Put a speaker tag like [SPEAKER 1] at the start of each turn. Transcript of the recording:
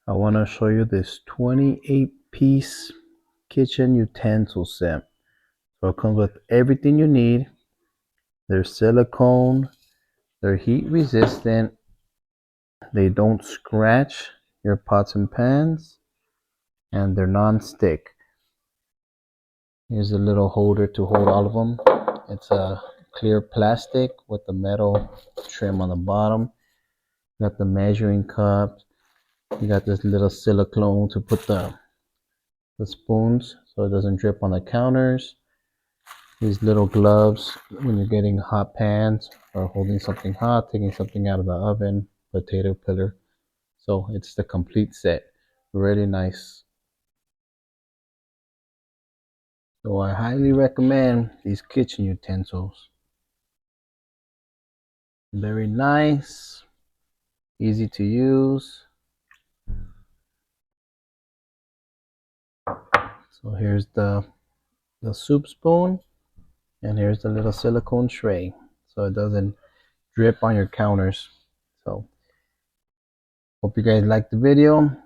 [SPEAKER 1] I want to show you this 28-piece kitchen utensil set. So it comes with everything you need. They're silicone, they're heat resistant, they don't scratch your pots and pans, and they're non-stick. Here's a little holder to hold all of them. It's a clear plastic with the metal trim on the bottom. You got the measuring cup. You got this little silicone to put the spoons so it doesn't drip on the counters. These little gloves when you're getting hot pans or holding something hot, taking something out of the oven, potato peeler. So it's the complete set. Really nice. So I highly recommend these kitchen utensils. Very nice, easy to use. So here's the soup spoon, and here's the little silicone tray so it doesn't drip on your counters. So hope you guys liked the video.